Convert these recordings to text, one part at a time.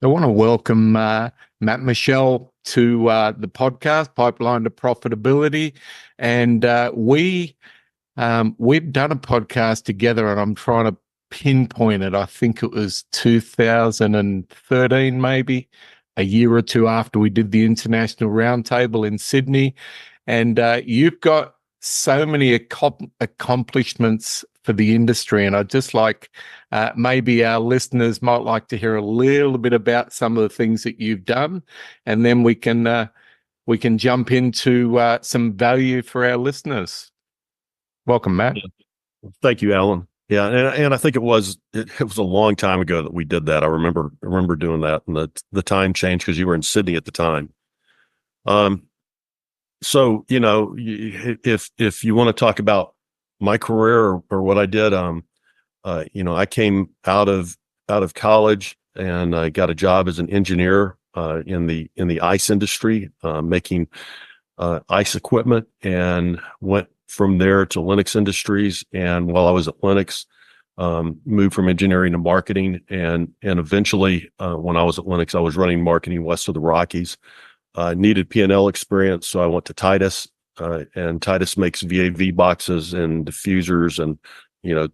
I want to welcome Matt Michel to the podcast, Pipeline to Profitability. And we've done a podcast together, and I'm trying to pinpoint it. I think it was 2013, maybe a year or two after we did the International Roundtable in Sydney. And you've got so many accomplishments for the industry, and I'd just like maybe our listeners might like to hear a little bit about some of the things that you've done, and then we can jump into some value for our listeners. Welcome, Matt. Thank you, Alan. Yeah, and I think it was a long time ago that we did that. I remember doing that, and the time changed because you were in Sydney at the time. So if you want to talk about my career or what I did, I came out of college and I got a job as an engineer in the ice industry, making ice equipment, and went from there to Lennox Industries. And while I was at Lennox, moved from engineering to marketing, and eventually, when I was at Lennox, I was running marketing west of the Rockies. Needed P&L experience, so I went to Titus. And Titus makes VAV boxes and diffusers, and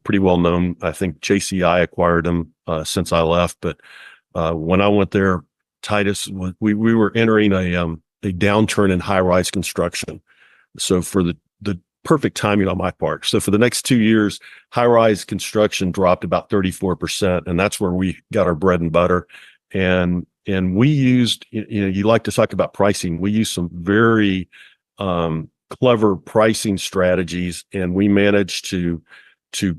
pretty well known. I think JCI acquired them since I left. But when I went there, Titus, we were entering a downturn in high-rise construction. So for the perfect timing on my part. So for the next 2 years, high-rise construction dropped about 34%, and that's where we got our bread and butter. And we used, you like to talk about pricing. We used some very clever pricing strategies, and we managed to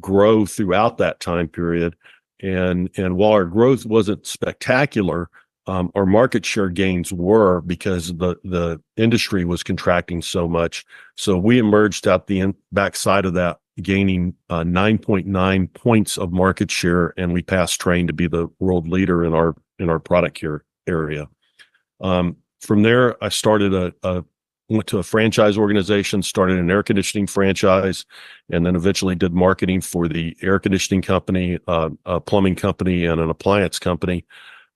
grow throughout that time period. And while our growth wasn't spectacular, our market share gains were, because the industry was contracting so much. So we emerged out the backside of that, gaining 9.9 points of market share, and we passed Trane to be the world leader in our product area. From there, I went to a franchise organization, started an air conditioning franchise, and then eventually did marketing for the air conditioning company, a plumbing company, and an appliance company.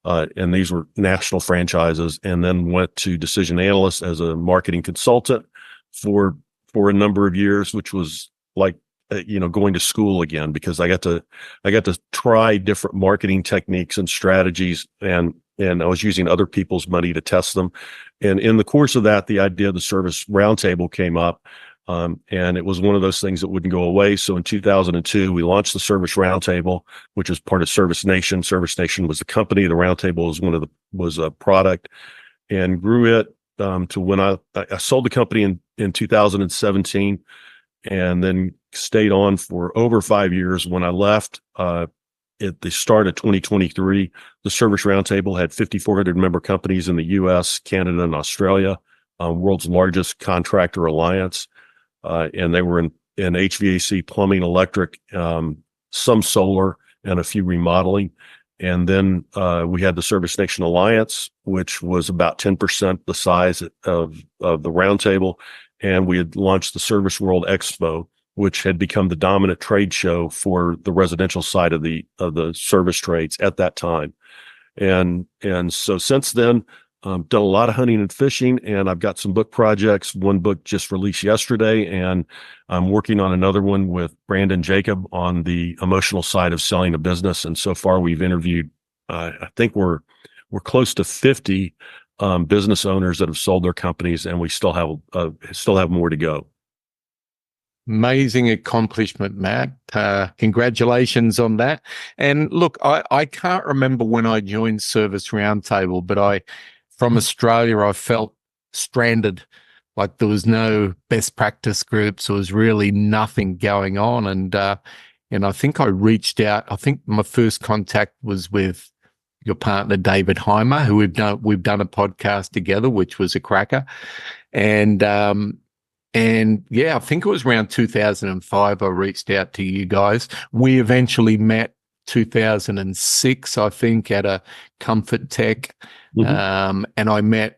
And these were national franchises, and then went to Decision Analyst as a marketing consultant for a number of years, which was like, going to school again, because I got to try different marketing techniques and strategies, and I was using other people's money to test them. And in the course of that, the idea of the Service Roundtable came up, and it was one of those things that wouldn't go away. So in 2002, we launched the Service Roundtable, which is part of Service Nation. Service Nation was the company. The Roundtable was a product, and grew it to when I sold the company in 2017, and then stayed on for over 5 years. When I left at the start of 2023, the Service Roundtable had 5,400 member companies in the U.S., Canada, and Australia, world's largest contractor alliance. And they were in HVAC, plumbing, electric, some solar, and a few remodeling. And then we had the Service Nation Alliance, which was about 10% the size of the Roundtable. And we had launched the Service World Expo, which had become the dominant trade show for the residential side of the service trades at that time. And so since then, done a lot of hunting and fishing, and I've got some book projects. One book just released yesterday, and I'm working on another one with Brandon Jacob on the emotional side of selling a business. And so far, we've interviewed, I think we're close to 50 business owners that have sold their companies, and we still have more to go. Amazing accomplishment, Matt. Congratulations on that. And look, I can't remember when I joined Service Roundtable, but from Australia, I felt stranded, like there was no best practice groups. There was really nothing going on. And I think I reached out. I think my first contact was with your partner, David Heimer, who we've done a podcast together, which was a cracker. And yeah, I think it was around 2005 I reached out to you guys. We eventually met 2006, I think, at a Comfort Tech. Mm-hmm. And I met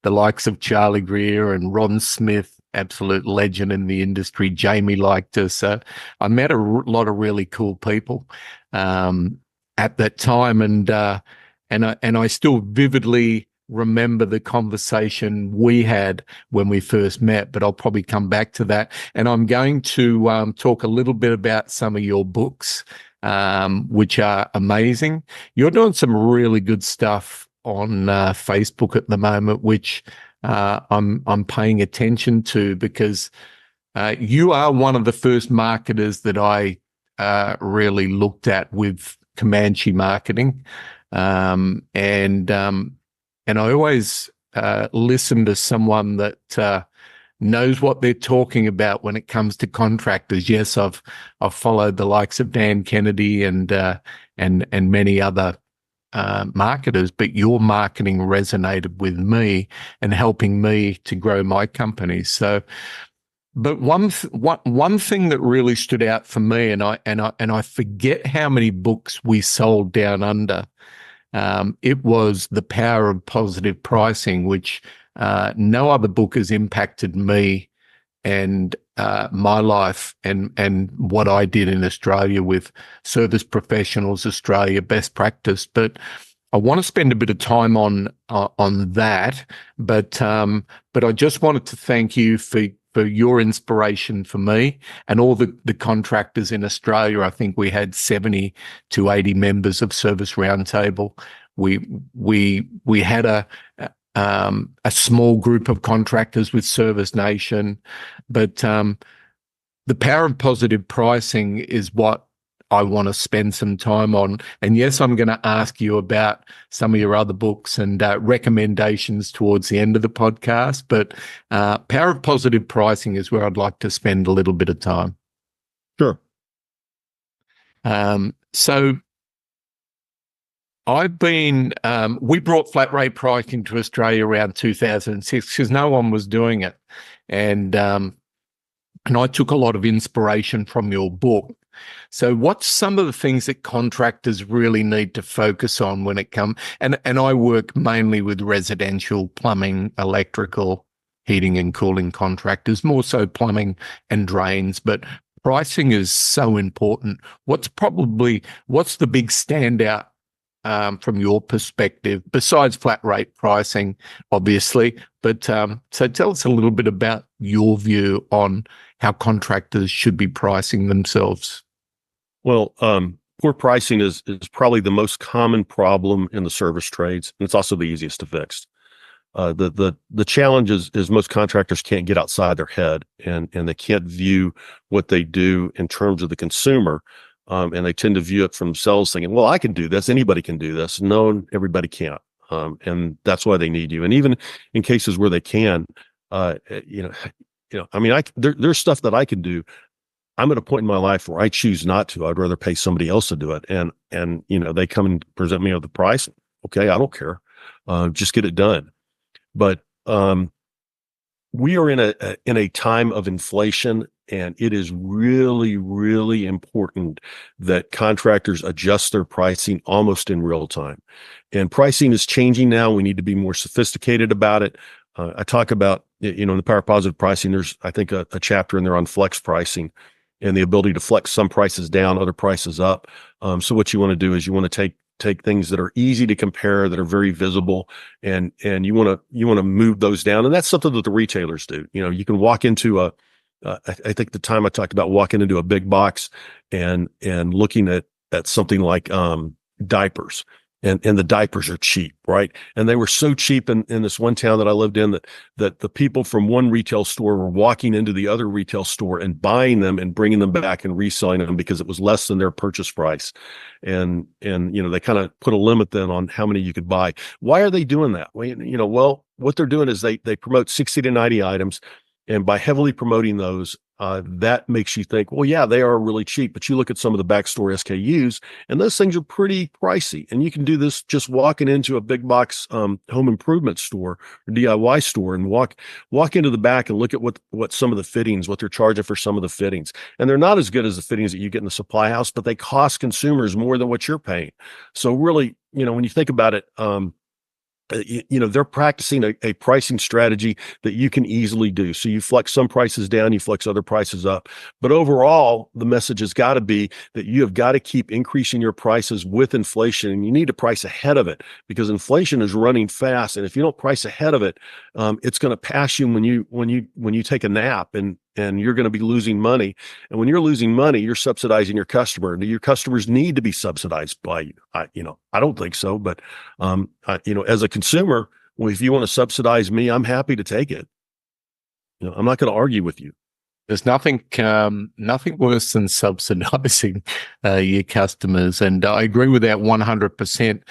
the likes of Charlie Greer and Ron Smith, absolute legend in the industry. Jamie liked us. So I met a lot of really cool people at that time. I still vividly remember the conversation we had when we first met, but I'll probably come back to that. And I'm going to talk a little bit about some of your books, which are amazing. You're doing some really good stuff on Facebook at the moment, which I'm paying attention to, because you are one of the first marketers that I really looked at with Comanche marketing, and I always listen to someone that knows what they're talking about when it comes to contractors. Yes, I've followed the likes of Dan Kennedy and many other marketers, but your marketing resonated with me and helping me to grow my company. So, but one thing that really stood out for me, and I forget how many books we sold down under. It was The Power of Positive Pricing, which no other book has impacted me and my life and what I did in Australia with Service Professionals Australia best practice. But I want to spend a bit of time on that. But I just wanted to thank you for your inspiration for me and all the contractors in Australia. I think we had 70 to 80 members of Service Roundtable. We had a small group of contractors with Service Nation, but the power of positive pricing is what I want to spend some time on. And yes, I'm going to ask you about some of your other books and recommendations towards the end of the podcast, but power of positive pricing is where I'd like to spend a little bit of time. Sure. So I've been, we brought flat rate pricing to Australia around 2006 because no one was doing it. And I took a lot of inspiration from your book. So what's some of the things that contractors really need to focus on when it comes, and I work mainly with residential plumbing, electrical, heating and cooling contractors, more so plumbing and drains, but pricing is so important. What's the big standout from your perspective, besides flat rate pricing, obviously? But so tell us a little bit about your view on how contractors should be pricing themselves. Well, poor pricing is probably the most common problem in the service trades, and it's also the easiest to fix. The challenge is most contractors can't get outside their head, and they can't view what they do in terms of the consumer. And they tend to view it for themselves, thinking, well, I can do this. Anybody can do this. No, everybody can't. And that's why they need you. And even in cases where they can, I mean, there's stuff that I can do. I'm at a point in my life where I choose not to. I'd rather pay somebody else to do it. And they come and present me with the price. Okay, I don't care. Just get it done. But we are in a time of inflation, and it is really, really important that contractors adjust their pricing almost in real time. And pricing is changing now. We need to be more sophisticated about it. I talk about, in the power of positive pricing, there's, I think, a chapter in there on flex pricing and the ability to flex some prices down, other prices up. So what you want to do is you want to take things that are easy to compare, that are very visible, and you want to move those down. And that's something that the retailers do. You can walk into I think the time I talked about walking into a big box and looking at something like diapers, and the diapers are cheap, right? And they were so cheap in this one town that I lived in that the people from one retail store were walking into the other retail store and buying them and bringing them back and reselling them because it was less than their purchase price. And they kind of put a limit then on how many you could buy. Why are they doing that? Well, what they're doing is they promote 60 to 90 items. And by heavily promoting those, that makes you think, well, yeah, they are really cheap. But you look at some of the backstore SKUs, and those things are pretty pricey. And you can do this just walking into a big box home improvement store or DIY store, and walk into the back and look at what some of the fittings, what they're charging for some of the fittings. And they're not as good as the fittings that you get in the supply house, but they cost consumers more than what you're paying. So really, when you think about it, they're practicing a pricing strategy that you can easily do. So you flex some prices down, you flex other prices up. But overall, the message has got to be that you have got to keep increasing your prices with inflation, and you need to price ahead of it because inflation is running fast. And if you don't price ahead of it, it's going to pass you when you take a nap, and you're going to be losing money. And when you're losing money, you're subsidizing your customer. And your customers need to be subsidized by you. I don't think so, but as a consumer, well, if you want to subsidize me, I'm happy to take it. I'm not going to argue with you. There's nothing worse than subsidizing your customers, and I agree with that 100%.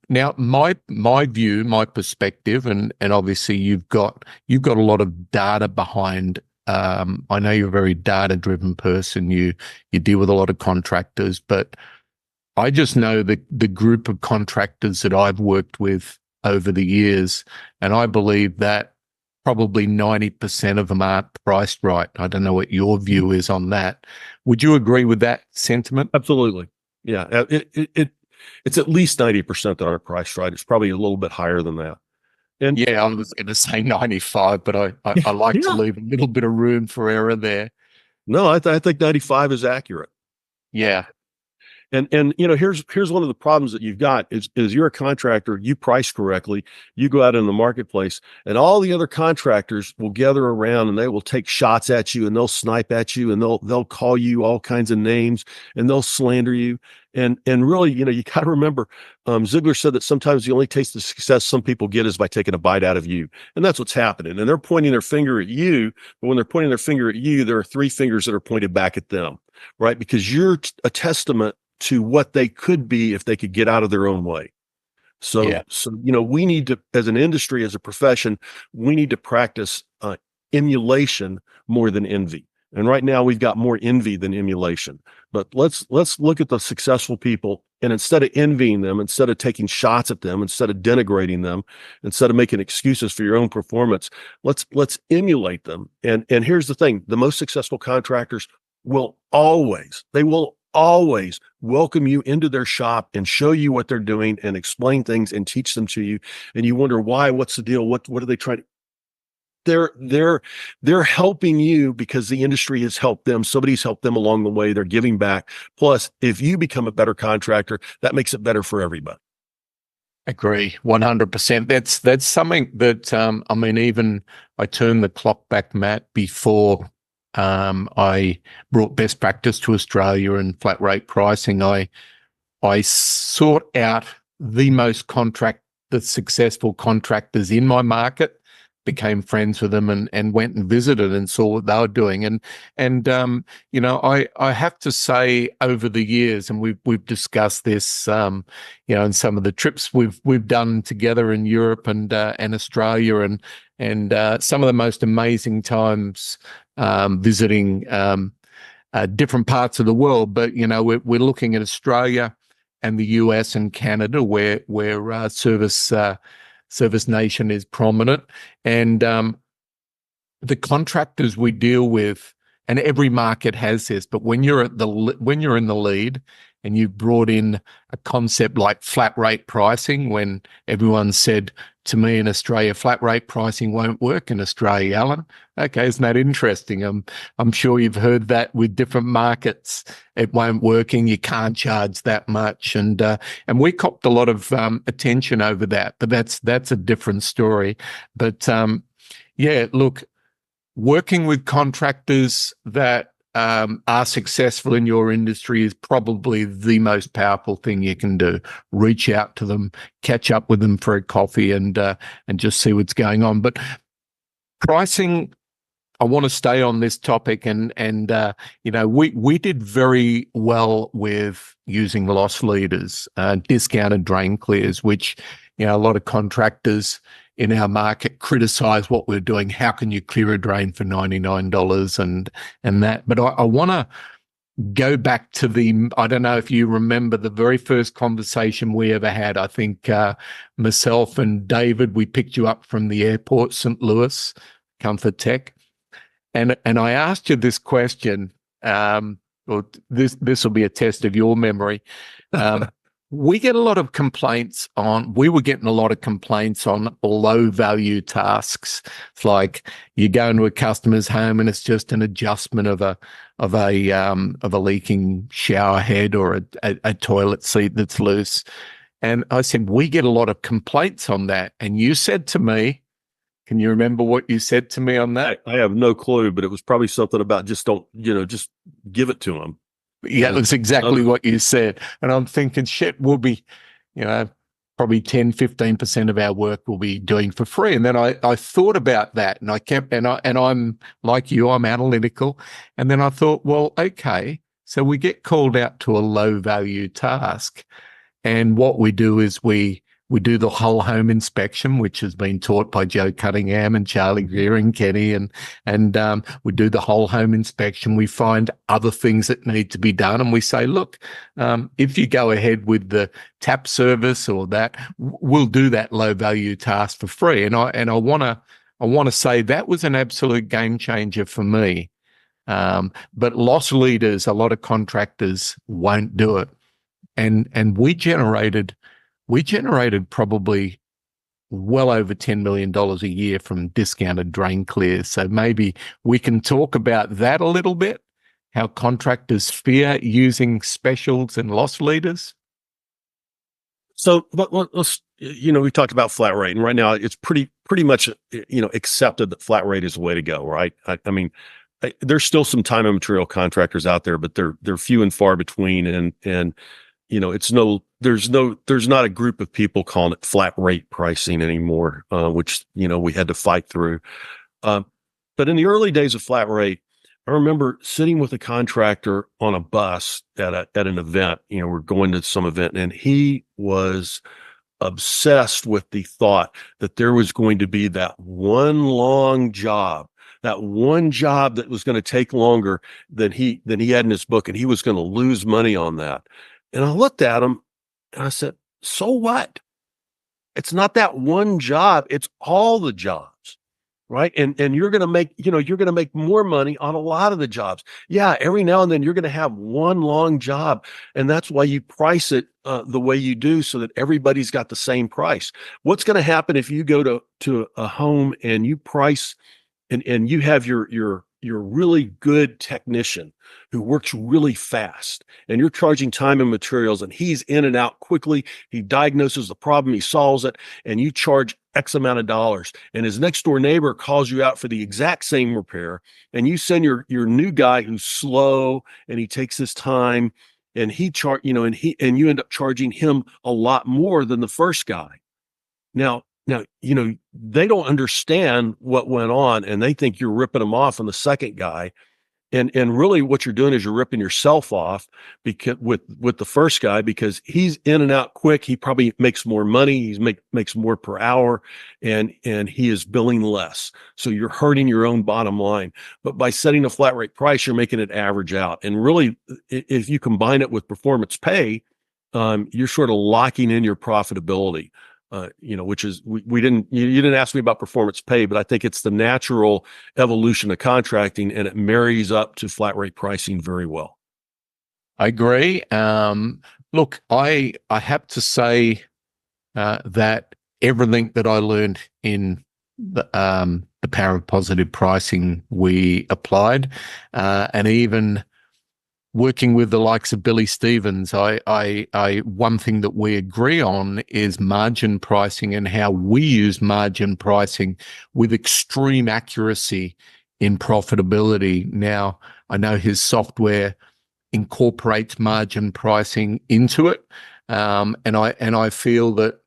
Now, my view, my perspective, and obviously you've got a lot of data behind. I know you're a very data-driven person. You deal with a lot of contractors, but I just know the group of contractors that I've worked with over the years, and I believe that probably 90% of them aren't priced right. I don't know what your view is on that. Would you agree with that sentiment? Absolutely. Yeah. It's at least 90% that aren't priced right. It's probably a little bit higher than that. And yeah, I was going to say 95, but I like to leave a little bit of room for error there. No, I think 95 is accurate. Yeah. And here's one of the problems that you've got is you're a contractor, you price correctly, you go out in the marketplace, and all the other contractors will gather around and they will take shots at you, and they'll snipe at you, and they'll call you all kinds of names, and they'll slander you. And really, you got to remember, Ziegler said that sometimes the only taste of success some people get is by taking a bite out of you. And that's what's happening. And they're pointing their finger at you, but when they're pointing their finger at you, there are three fingers that are pointed back at them, right? Because you're a testament to what they could be if they could get out of their own way. So we need to, as an industry, as a profession, we need to practice emulation more than envy. And right now we've got more envy than emulation. But let's look at the successful people, and instead of envying them, instead of taking shots at them, instead of denigrating them, instead of making excuses for your own performance, let's emulate them. And here's the thing: the most successful contractors will always welcome you into their shop and show you what they're doing and explain things and teach them to you. And you wonder why, what's the deal? What are they trying to, they're helping you because the industry has helped them. Somebody's helped them along the way. They're giving back. Plus, if you become a better contractor, that makes it better for everybody. Agree, 100%. That's something that, even I turned the clock back, Matt, before I brought best practice to Australia and flat rate pricing. I sought out the successful contractors in my market, became friends with them, and went and visited and saw what they were doing. And I have to say, over the years, and we've discussed this, in some of the trips we've done together in Europe and Australia, and some of the most amazing times visiting different parts of the world. But we're looking at Australia and the US and Canada, where Service Nation is prominent, and the contractors we deal with, and every market has this, but when you're in the lead and you've brought in a concept like flat rate pricing, when everyone said to me in Australia, flat rate pricing won't work in Australia, Alan. Okay, isn't that interesting? I'm sure you've heard that with different markets. It won't work, and you can't charge that much. And we copped a lot of attention over that, but that's a different story. But look, working with contractors that are successful in your industry is probably the most powerful thing you can do. Reach out to them, catch up with them for a coffee, and just see what's going on. But pricing, I want to stay on this topic, and we did very well with using loss leaders, discounted drain clears, which a lot of contractors in our market criticize what we're doing. How can you clear a drain for $99 and that? But I want to go back to I don't know if you remember the very first conversation we ever had. I think myself and David, we picked you up from the airport, St. Louis, Comfort Tech. And I asked you this question, this will be a test of your memory. we get a lot of complaints we were getting a lot of complaints on low value tasks. It's like you go into a customer's home and it's just an adjustment of a leaking shower head or a toilet seat that's loose. And I said, we get a lot of complaints on that. And you said to me, can you remember what you said to me on that? I have no clue, but it was probably something about just give it to them. Yeah, it was exactly what you said. And I'm thinking, shit, we'll be, probably 10, 15% of our work we'll be doing for free. And then I thought about that and I'm like you, I'm analytical. And then I thought, well, okay, so we get called out to a low value task. And what we do is we do the whole home inspection, which has been taught by Joe Cunningham and Charlie Greer and Kenny, and we do the whole home inspection. We find other things that need to be done, and we say, look, if you go ahead with the tap service or that, we'll do that low value task for free. And I want to say that was an absolute game changer for me. But loss leaders, a lot of contractors won't do it, and we generated probably well over $10 million a year from discounted drain clears. So maybe we can talk about that a little bit, how contractors fear using specials and loss leaders. So let's, we talked about flat rate, and right now it's pretty much, accepted that flat rate is the way to go, right? I mean, there's still some time and material contractors out there, but they're few and far between. And there's not a group of people calling it flat rate pricing anymore, which, we had to fight through. But in the early days of flat rate, I remember sitting with a contractor on a bus at an event. We're going to some event, and he was obsessed with the thought that there was going to be that one job that was going to take longer than he had in his book, and he was going to lose money on that. And I looked at him and I said, so what? It's not that one job. It's all the jobs, right? And you're going to make more money on a lot of the jobs. Yeah. Every now and then you're going to have one long job. And that's why you price it the way you do, so that everybody's got the same price. What's going to happen if you go to a home and you price and you have your really good technician who works really fast, and you're charging time and materials, and he's in and out quickly. He diagnoses the problem, he solves it, and you charge X amount of dollars. And his next door neighbor calls you out for the exact same repair, and you send your new guy who's slow and he takes his time, and and you end up charging him a lot more than the first guy. Now, they don't understand what went on, and they think you're ripping them off on the second guy. And really what you're doing is you're ripping yourself off because with the first guy, because he's in and out quick. He probably makes more money. He makes more per hour, and he is billing less. So you're hurting your own bottom line. But by setting a flat rate price, you're making it average out. And really, if you combine it with performance pay, you're sort of locking in your profitability. Which is you didn't ask me about performance pay, but I think it's the natural evolution of contracting, and it marries up to flat rate pricing very well. I agree. Look, I have to say that everything that I learned in the power of positive pricing, we applied, and even working with the likes of Billy Stevens, I one thing that we agree on is margin pricing, and how we use margin pricing with extreme accuracy in profitability. Now, I know his software incorporates margin pricing into it, and I feel that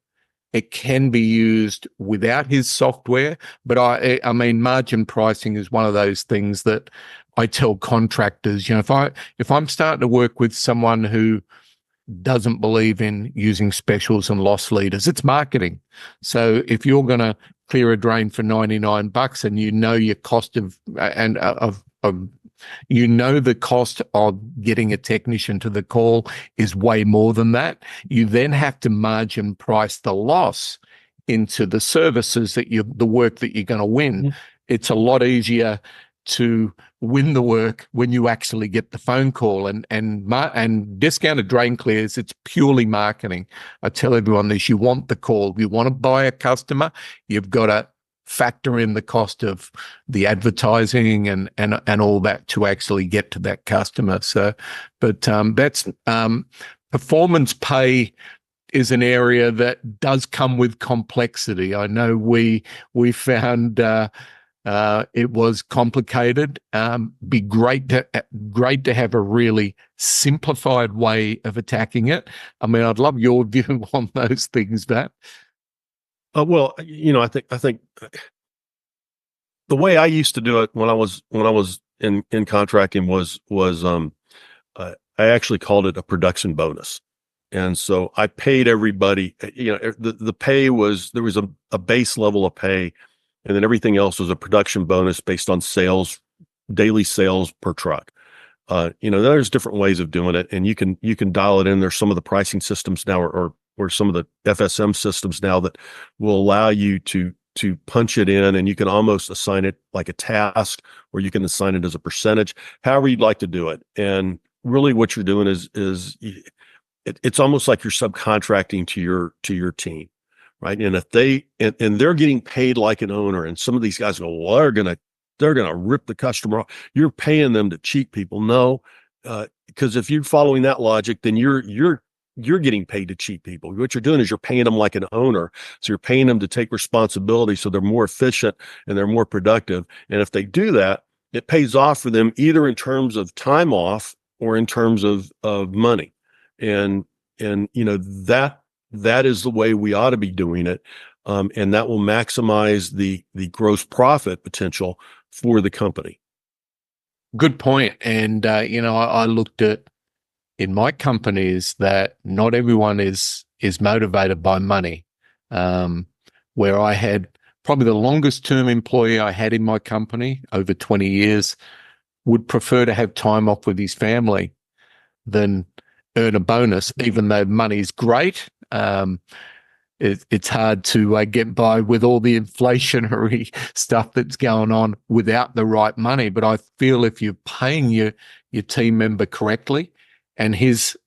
it can be used without his software. But I mean, margin pricing is one of those things that I tell contractors, if I'm starting to work with someone who doesn't believe in using specials and loss leaders, it's marketing. So if you're going to clear a drain for $99 and your cost the cost of getting a technician to the call is way more than that, you then have to margin price the loss into the services the work that you're going to win. Mm-hmm. It's a lot easier to win the work when you actually get the phone call. And discounted drain clears, it's purely marketing. I tell everyone this: you want the call, you want to buy a customer, you've got to factor in the cost of the advertising and all that to actually get to that customer. So, but that's performance pay is an area that does come with complexity. I know we found it was complicated. Be great to have a really simplified way of attacking it. I mean, I'd love your view on those things, Matt. Well, I think the way I used to do it when I was in contracting was I actually called it a production bonus. And so I paid everybody, the pay was, there was a base level of pay, and then everything else was a production bonus based on sales, daily sales per truck. There's different ways of doing it, and you can dial it in. There's some of the pricing systems now or some of the FSM systems now that will allow you to punch it in, and you can almost assign it like a task, or you can assign it as a percentage, however you'd like to do it. And really what you're doing is it's almost like you're subcontracting to your team, right? And if they're getting paid like an owner, and some of these guys go, well, they're gonna rip the customer off. You're paying them to cheat people. No, because if you're following that logic, then you're getting paid to cheat people. What you're doing is you're paying them like an owner. So you're paying them to take responsibility, so they're more efficient and they're more productive. And if they do that, it pays off for them either in terms of time off or in terms of money. And that is the way we ought to be doing it. And that will maximize the gross profit potential for the company. Good point. And, I looked at in my companies that not everyone is motivated by money. Where I had probably the longest term employee I had in my company over 20 years would prefer to have time off with his family than earn a bonus, even though money's great. It's hard to get by with all the inflationary stuff that's going on without the right money. But I feel if you're paying your team member correctly, and his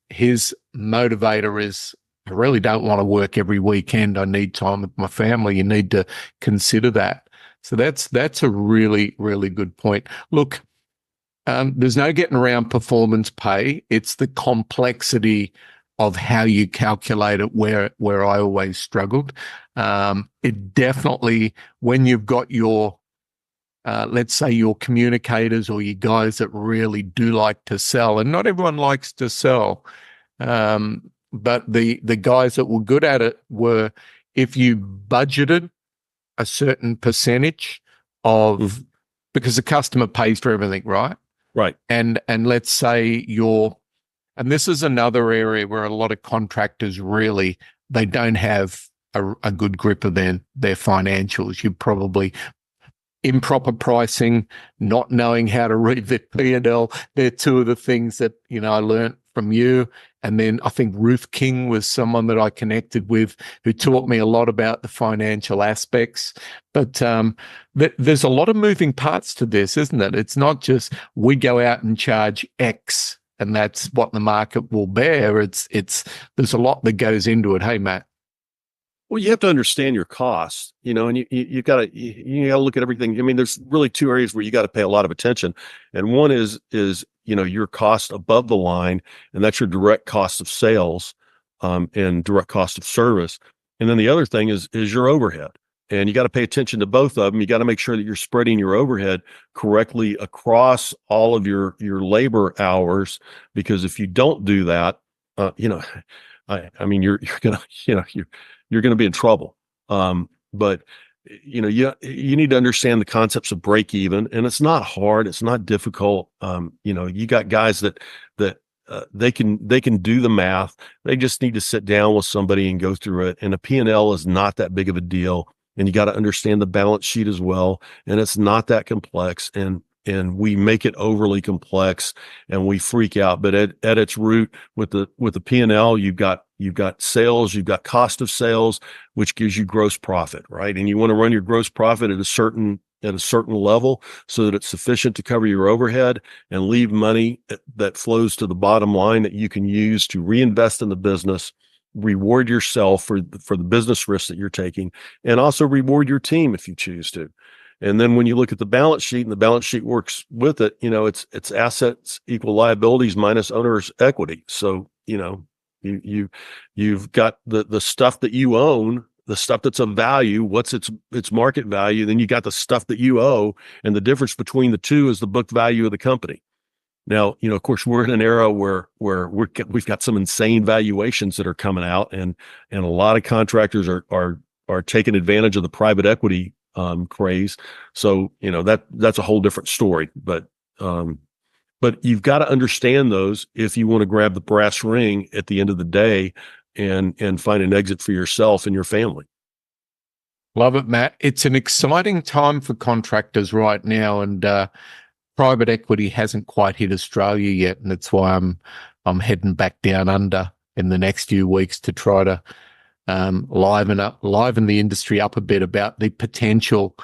motivator is, I really don't want to work every weekend, I need time with my family, you need to consider that. So that's a really, really good point. Look, there's no getting around performance pay. It's the complexity of how you calculate it where I always struggled. It definitely, when you've got your, let's say your communicators or your guys that really do like to sell, and not everyone likes to sell, but the guys that were good at it were, if you budgeted a certain percentage of, because the customer pays for everything, right? Right. And let's say and this is another area where a lot of contractors really, they don't have a good grip of their financials. You probably improper pricing, not knowing how to read the P&L. They're two of the things that, I learned from you. And then I think Ruth King was someone that I connected with who taught me a lot about the financial aspects. But there's a lot of moving parts to this, isn't it? It's not just we go out and charge X and that's what the market will bear. It's there's a lot that goes into it. Hey, Matt. Well, you have to understand your costs, and you got to look at everything. I mean, there's really two areas where you got to pay a lot of attention, and one is your cost above the line, and that's your direct cost of sales, and direct cost of service, and then the other thing is your overhead, and you got to pay attention to both of them. You got to make sure that you're spreading your overhead correctly across all of your labor hours, because if you don't do that, I mean, you're gonna be in trouble. But you need to understand the concepts of break even, and it's not hard. It's not difficult. You got guys that they can do the math. They just need to sit down with somebody and go through it. And a P&L is not that big of a deal. And you got to understand the balance sheet as well. And it's not that complex. And we make it overly complex and we freak out. But at its root, with the P&L, you've got sales, you've got cost of sales, which gives you gross profit, right? And you want to run your gross profit at a certain at a certain level so that it's sufficient to cover your overhead and leave money that flows to the bottom line that you can use to reinvest in the business, reward yourself for the business risks that you're taking, and also reward your team if you choose to. And then when you look at the balance sheet, and the balance sheet works with it, it's assets equal liabilities minus owner's equity. So, you've got the stuff that you own, the stuff that's of value, what's its market value. Then you got the stuff that you owe, and the difference between the two is the book value of the company. Now, of course, we're in an era where we've got some insane valuations that are coming out, and a lot of contractors are taking advantage of the private equity craze. So, that's a whole different story. But you've got to understand those if you want to grab the brass ring at the end of the day and find an exit for yourself and your family. Love it, Matt. It's an exciting time for contractors right now, and private equity hasn't quite hit Australia yet, and that's why I'm heading back down under in the next few weeks to try to liven the industry up a bit about the potential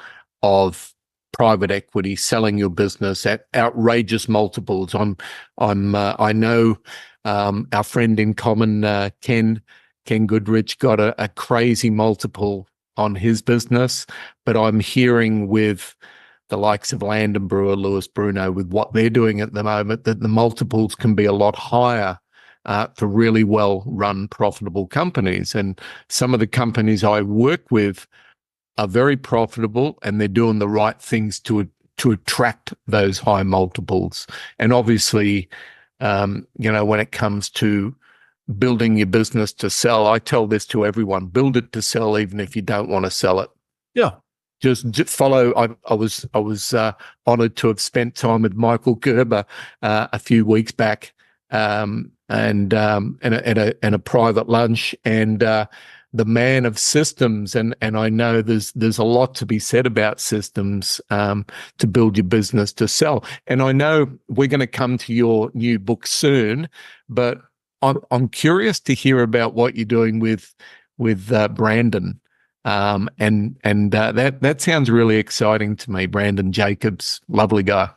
of private equity selling your business at outrageous multiples. I know our friend in common, Ken Goodrich, got a crazy multiple on his business, but I'm hearing with the likes of Land & Brewer, Lewis Bruno, with what they're doing at the moment, that the multiples can be a lot higher for really well-run, profitable companies. And some of the companies I work with are very profitable, and they're doing the right things to attract those high multiples. And obviously, when it comes to building your business to sell, I tell this to everyone: build it to sell, even if you don't want to sell it. Yeah. Just follow. I was honored to have spent time with Michael Gerber a few weeks back, and at a private lunch, and the man of systems, and I know there's a lot to be said about systems to build your business to sell. And I know we're going to come to your new book soon, but I'm curious to hear about what you're doing with Brandon. That sounds really exciting to me. Brandon Jacobs, lovely guy.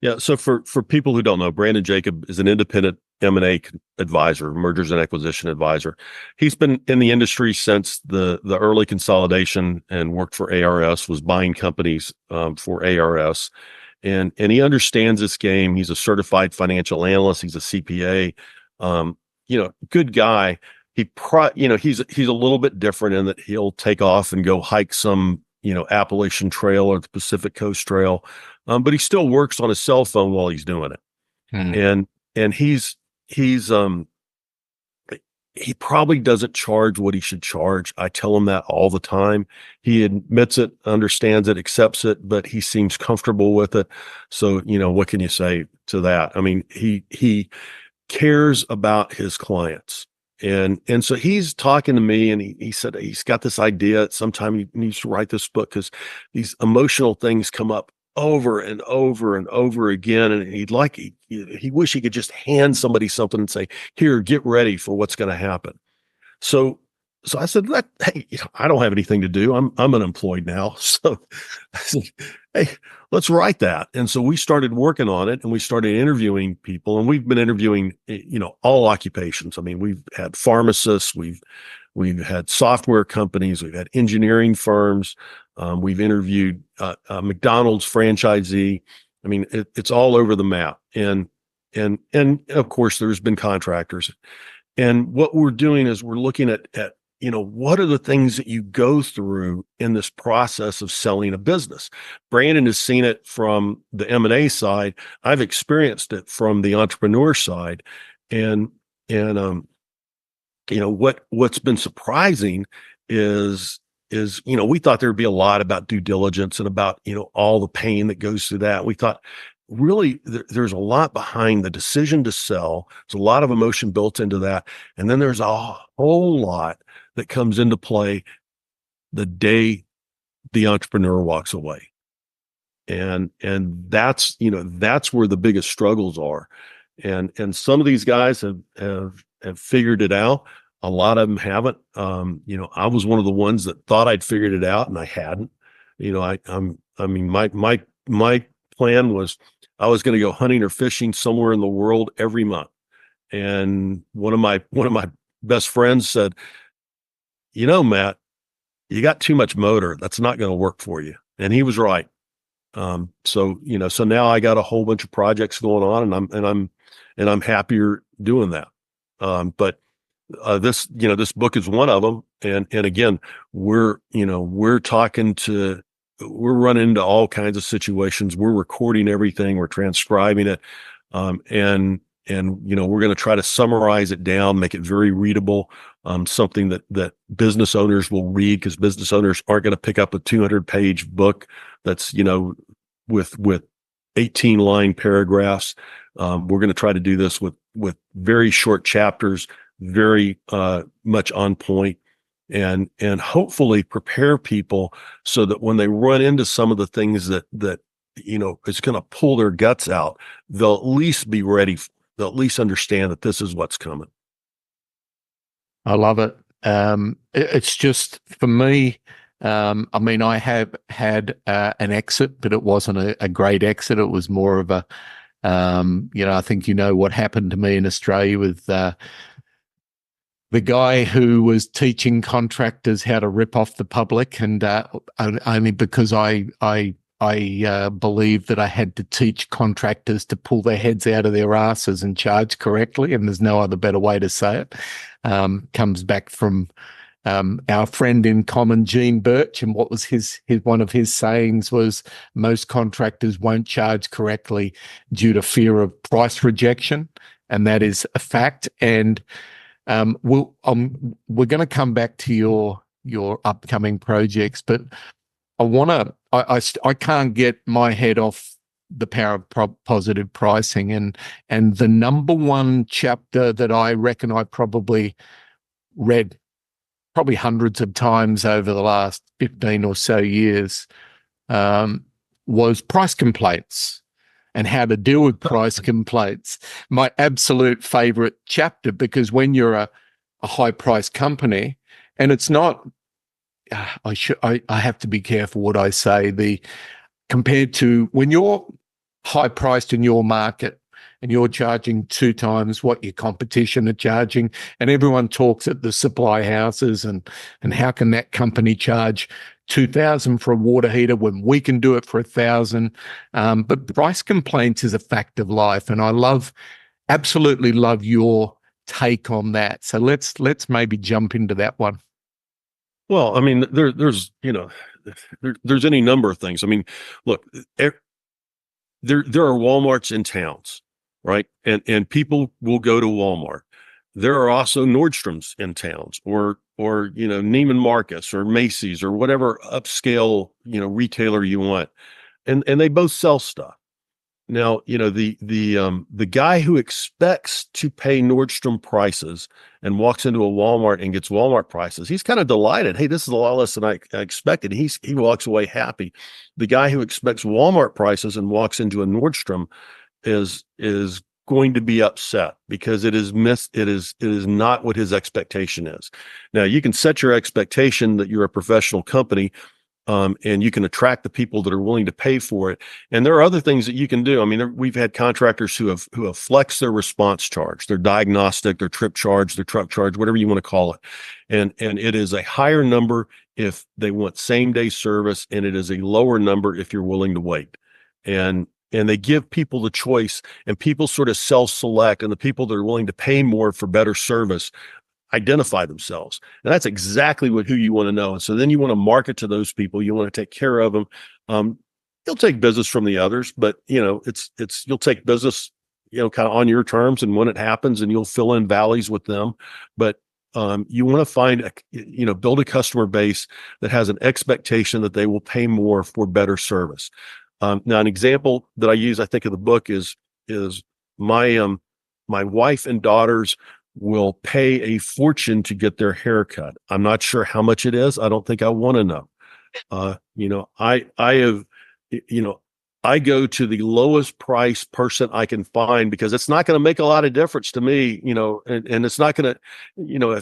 Yeah. So for people who don't know, Brandon Jacob is an independent M&A advisor, mergers and acquisition advisor. He's been in the industry since the early consolidation and worked for ARS, was buying companies for ARS. And he understands this game. He's a certified financial analyst. He's a CPA. Good guy. He's a little bit different in that he'll take off and go hike some, Appalachian Trail or the Pacific Coast Trail. But he still works on his cell phone while he's doing it. And he probably doesn't charge what he should charge. I tell him that all the time. He admits it, understands it, accepts it, but he seems comfortable with it. So, what can you say to that? I mean, he cares about his clients. And so he's talking to me, and he said he's got this idea. Sometime he needs to write this book because these emotional things come up over and over and over again. And he wish he could just hand somebody something and say, "Here, get ready for what's going to happen." So I said, "Hey, I don't have anything to do. I'm unemployed now." So I said, "Hey, let's write that." And so we started working on it, and we started interviewing people, and we've been interviewing, all occupations. I mean, we've had pharmacists, we've had software companies, we've had engineering firms, we've interviewed a McDonald's franchisee. I mean, it's all over the map, and of course, there's been contractors. And what we're doing is we're looking at what are the things that you go through in this process of selling a business? Brandon has seen it from the M&A side. I've experienced it from the entrepreneur side. And what's been surprising is we thought there'd be a lot about due diligence and about, all the pain that goes through that. We thought really there's a lot behind the decision to sell. There's a lot of emotion built into that. And then there's a whole lot that comes into play the day the entrepreneur walks away. And that's where the biggest struggles are. And some of these guys have figured it out. A lot of them haven't. I was one of the ones that thought I'd figured it out, and I hadn't. I'm I mean, my plan was I was going to go hunting or fishing somewhere in the world every month. And one of my best friends said, Matt, you got too much motor. That's not going to work for you. And he was right. So now I got a whole bunch of projects going on, and I'm happier doing that. But this book is one of them. And again, we're running into all kinds of situations. We're recording everything. We're transcribing it. And we're going to try to summarize it down, make it very readable, something that business owners will read, because business owners aren't going to pick up a 200-page book that's, with 18-line paragraphs. We're going to try to do this with very short chapters, very much on point, and hopefully prepare people so that when they run into some of the things that is going to pull their guts out, they'll at least be ready. They'll at least understand that this is what's coming. I love it. It's just, for me, I mean, I have had an exit, but it wasn't a great exit. It was more of a, I think what happened to me in Australia with the guy who was teaching contractors how to rip off the public, and only because I believed that I had to teach contractors to pull their heads out of their asses and charge correctly, and there's no other better way to say it. Comes back from our friend in common, Gene Birch, and what was his one of his sayings was, most contractors won't charge correctly due to fear of price rejection, and that is a fact. And we're going to come back to your upcoming projects, but I can't get my head off the power of positive pricing, and the number one chapter that I reckon I probably read hundreds of times over the last 15 or so years was price complaints and how to deal with price complaints. My absolute favorite chapter, because when you're a high price company, and it's not, I have to be careful what I say, compared to when you're high priced in your market and you're charging 2 times what your competition are charging, and everyone talks at the supply houses and how can that company charge $2,000 for a water heater when we can do it for $1,000. But price complaints is a fact of life, and I absolutely love your take on that. So let's maybe jump into that one. Well, I mean, there's any number of things. I mean, look, there are Walmarts in towns, right? And people will go to Walmart. There are also Nordstroms in towns, or Neiman Marcus or Macy's or whatever upscale, retailer you want. And they both sell stuff. Now, the guy who expects to pay Nordstrom prices and walks into a Walmart and gets Walmart prices, he's kind of delighted. Hey, this is a lot less than I expected. He walks away happy. The guy who expects Walmart prices and walks into a Nordstrom is going to be upset, because it is not what his expectation is. Now, you can set your expectation that you're a professional company, and you can attract the people that are willing to pay for it. And there are other things that you can do. I mean, we've had contractors who have flexed their response charge, their diagnostic, their trip charge, their truck charge, whatever you want to call it. And it is a higher number if they want same day service, and it is a lower number if you're willing to wait. And they give people the choice, and people sort of self-select, and the people that are willing to pay more for better service identify themselves. And that's exactly who you want to know. And so then you want to market to those people. You want to take care of them. You'll take business from the others, but you'll take business, kind of on your terms, and when it happens, and you'll fill in valleys with them. But you want to find build a customer base that has an expectation that they will pay more for better service. Now, an example that I use, I think, of the book is my wife and daughters will pay a fortune to get their hair cut. I'm not sure how much it is. I don't think I want to know. I go to the lowest price person I can find, because it's not going to make a lot of difference to me, and it's not going to,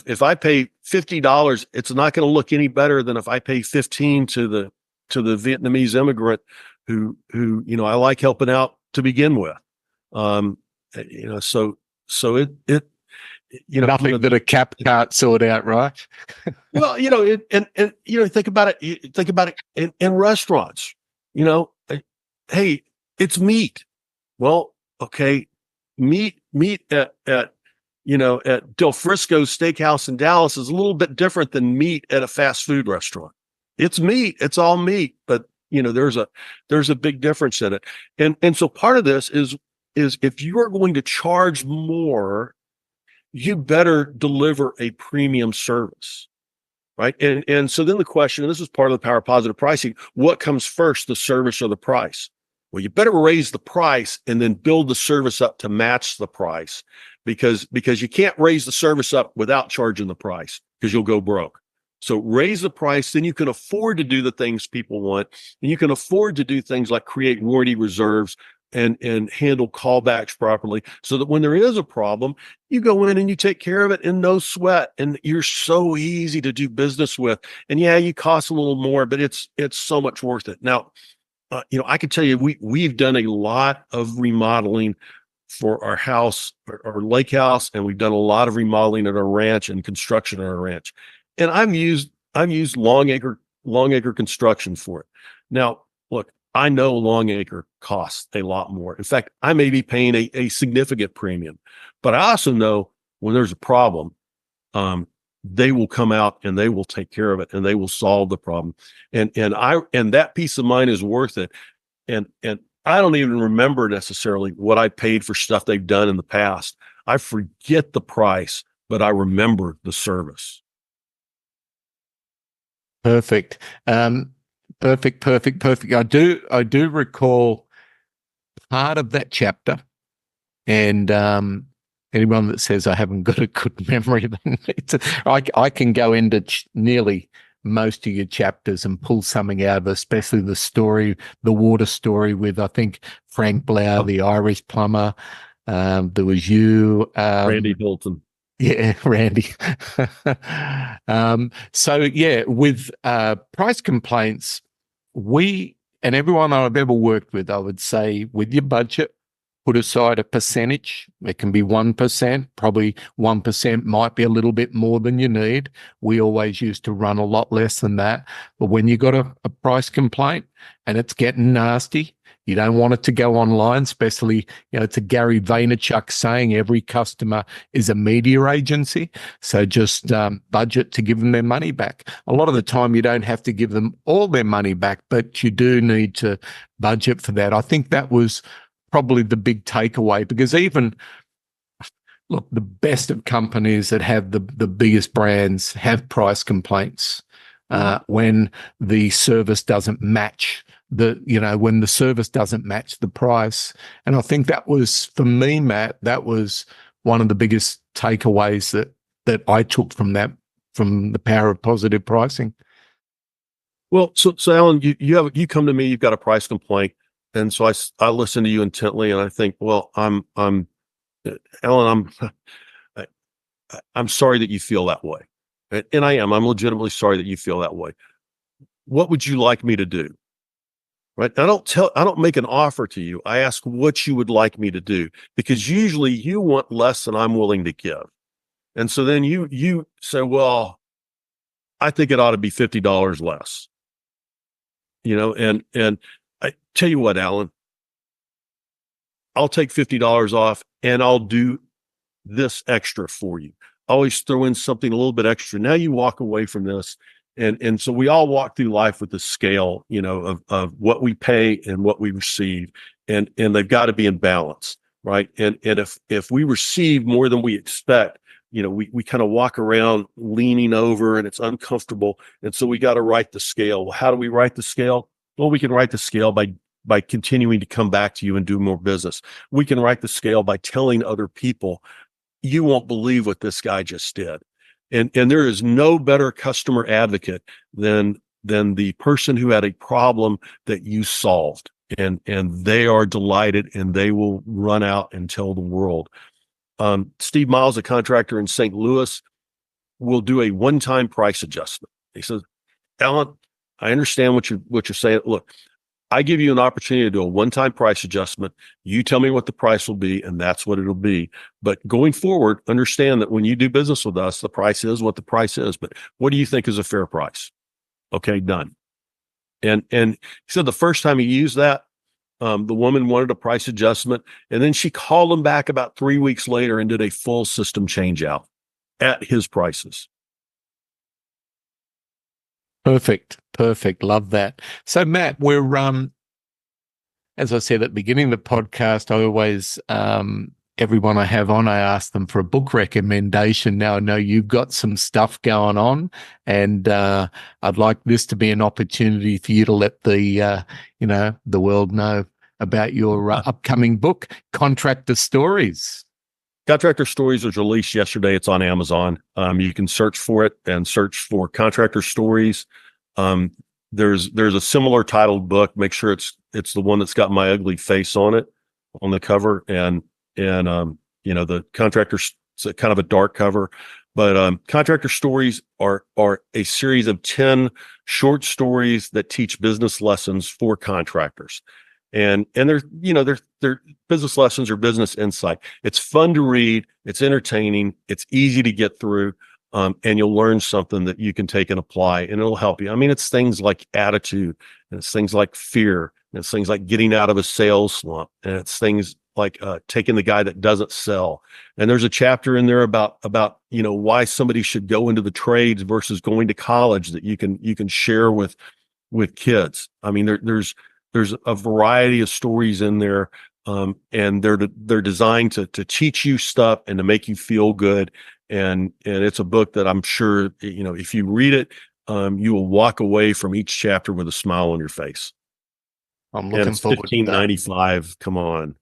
if I pay $50, it's not going to look any better than if I pay $15 to the Vietnamese immigrant who I like helping out to begin with. So Nothing that a cap can't sort out, right? well, think about it in restaurants, hey, it's meat. Well, okay, meat at Del Frisco's Steakhouse in Dallas is a little bit different than meat at a fast food restaurant. It's meat. It's all meat, but there's a big difference in it. And so part of this is if you are going to charge more, you better deliver a premium service, right? And so then the question, and this is part of the power of positive pricing, what comes first, the service or the price? Well, you better raise the price and then build the service up to match the price, because you can't raise the service up without charging the price, because you'll go broke. So raise the price, then you can afford to do the things people want, and you can afford to do things like create warranty reserves and handle callbacks properly, so that when there is a problem, you go in and you take care of it in no sweat, and you're so easy to do business with. And yeah, you cost a little more, but it's so much worth it. Now, I can tell you, we've done a lot of remodeling for our house, our lake house, and we've done a lot of remodeling at our ranch and construction at our ranch. And I've used long acre construction for it. Now, look, I know long acre costs a lot more. In fact, I may be paying a significant premium, but I also know when there's a problem, they will come out and they will take care of it and they will solve the problem. And that peace of mind is worth it. And I don't even remember necessarily what I paid for stuff they've done in the past. I forget the price, but I remember the service. Perfect. Perfect. I do recall part of that chapter, and anyone that says I haven't got a good memory, then I can go into nearly most of your chapters and pull something out of it, especially the water story with, I think, Frank Blau, the Irish plumber. There was you, Randy Bolton. Yeah, Randy. So yeah, with price complaints, and everyone I've ever worked with, I would say, with your budget, put aside a percentage. It can be 1%, probably 1% might be a little bit more than you need. We always used to run a lot less than that. But when you got a price complaint and it's getting nasty, you don't want it to go online, especially, it's a Gary Vaynerchuk saying every customer is a media agency. So just budget to give them their money back. A lot of the time you don't have to give them all their money back, but you do need to budget for that. I think that was probably the big takeaway, because look, the best of companies that have the biggest brands have price complaints when the service doesn't match when the service doesn't match the price. And I think that was, for me, Matt, that was one of the biggest takeaways that I took from the power of positive pricing. Well, so Alan, you come to me, you've got a price complaint. And so I listen to you intently, and I think, well, Alan, I'm sorry that you feel that way. And I'm legitimately sorry that you feel that way. What would you like me to do? Right. I don't make an offer to you. I ask what you would like me to do, because usually you want less than I'm willing to give. And so then you say, well, I think it ought to be $50 less, and I tell you what, Alan, I'll take $50 off and I'll do this extra for you. Always throw in something a little bit extra. Now you walk away from this. And so we all walk through life with the scale, of what we pay and what we receive, and they've got to be in balance, right? And if we receive more than we expect, we kind of walk around leaning over, and it's uncomfortable. And so we got to right the scale. Well, how do we right the scale? Well, we can right the scale by continuing to come back to you and do more business. We can right the scale by telling other people, you won't believe what this guy just did. And there is no better customer advocate than the person who had a problem that you solved, and they are delighted, and they will run out and tell the world. Steve Miles, a contractor in St. Louis, will do a one-time price adjustment. He says, Alan, I understand what you're saying. Look, I give you an opportunity to do a one-time price adjustment. You tell me what the price will be, and that's what it'll be. But going forward, understand that when you do business with us, the price is what the price is. But what do you think is a fair price? Okay, done. And he said the first time he used that, the woman wanted a price adjustment, and then she called him back about 3 weeks later and did a full system change out at his prices. Perfect. Love that. So Matt, we're as I said at the beginning of the podcast, I always everyone I have on, I ask them for a book recommendation. Now I know you've got some stuff going on, and I'd like this to be an opportunity for you to let the the world know about your upcoming book, Contractor Stories. Contractor Stories was released yesterday. It's on Amazon. You can search for it and search for Contractor Stories. There's a similar titled book. Make sure it's the one that's got my ugly face on it on the cover, and the Contractor's, it's kind of a dark cover. But Contractor Stories are a series of 10 short stories that teach business lessons for contractors. And they're business lessons or business insight. It's fun to read. It's entertaining. It's easy to get through. And you'll learn something that you can take and apply, and it'll help you. I mean, it's things like attitude, and it's things like fear, and it's things like getting out of a sales slump, and it's things like taking the guy that doesn't sell. And there's a chapter in there about why somebody should go into the trades versus going to college that you can share with kids. I mean, there's a variety of stories in there, and they're designed to teach you stuff and to make you feel good. And it's a book that I'm sure, if you read it, you will walk away from each chapter with a smile on your face. I'm looking forward to that. $15.95. Come on.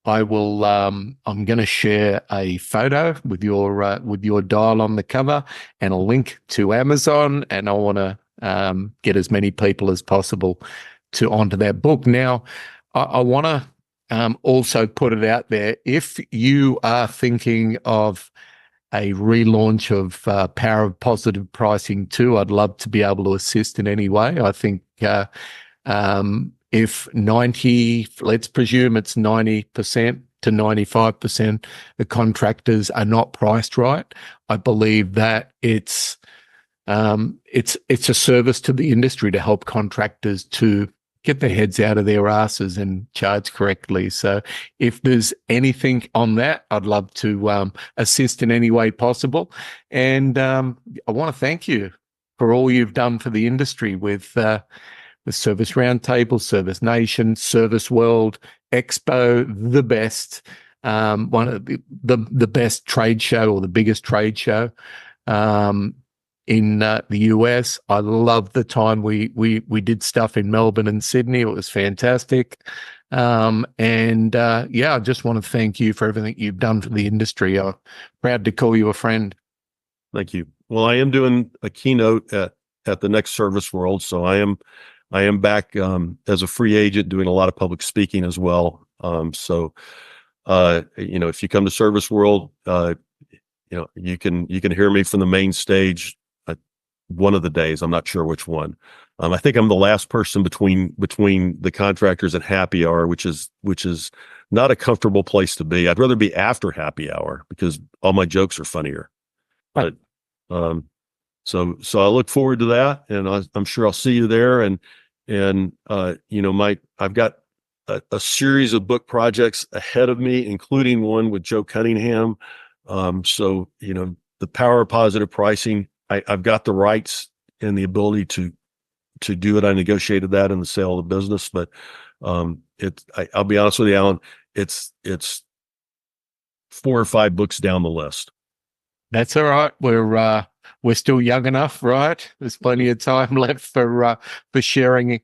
I will. I'm going to share a photo with your dial on the cover and a link to Amazon, and I want to get as many people as possible onto that book. Now, I want to also put it out there. If you are thinking of a relaunch of Power of Positive Pricing 2, I'd love to be able to assist in any way. I think if 90, let's presume it's 90% to 95%, the contractors are not priced right, I believe that it's a service to the industry to help contractors to get their heads out of their asses and charge correctly. So if there's anything on that, I'd love to assist in any way possible. And I want to thank you for all you've done for the industry with Service Roundtable, Service Nation, Service World Expo, the best, one of the best trade show, or the biggest trade show in the US. I love the time we did stuff in Melbourne and Sydney. It was fantastic. I just want to thank you for everything you've done for the industry. I'm proud to call you a friend. Thank you. Well, I am doing a keynote at the next Service World, so I am back as a free agent doing a lot of public speaking as well. If you come to Service World, you can hear me from the main stage one of the days. I'm not sure which one. I think I'm the last person between the contractors and happy hour, which is not a comfortable place to be. I'd rather be after happy hour because all my jokes are funnier. Right. But so I look forward to that, and I'm sure I'll see you there. I've got a series of book projects ahead of me, including one with Joe Cunningham. The Power of Positive Pricing, I've got the rights and the ability to do it. I negotiated that in the sale of the business, but I'll be honest with you, Alan, it's 4 or 5 books down the list. That's all right. We're still young enough, right? There's plenty of time left for sharing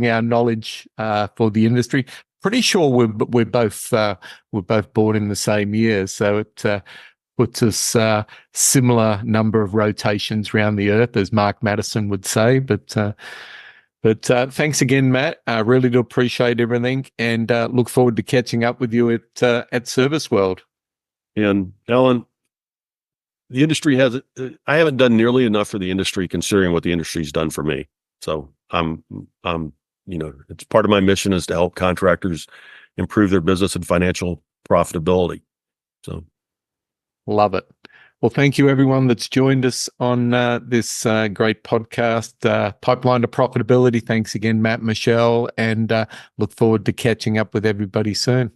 our knowledge for the industry. Pretty sure we're both born in the same year, so it puts us similar number of rotations around the earth, as Mark Madison would say. But thanks again, Matt. I really do appreciate everything, and look forward to catching up with you at Service World. And Alan, the industry I haven't done nearly enough for the industry, considering what the industry's done for me. So it's part of my mission is to help contractors improve their business and financial profitability. So love it. Well, thank you everyone that's joined us on this great podcast, Pipeline to Profitability. Thanks again, Matt Michel, and look forward to catching up with everybody soon.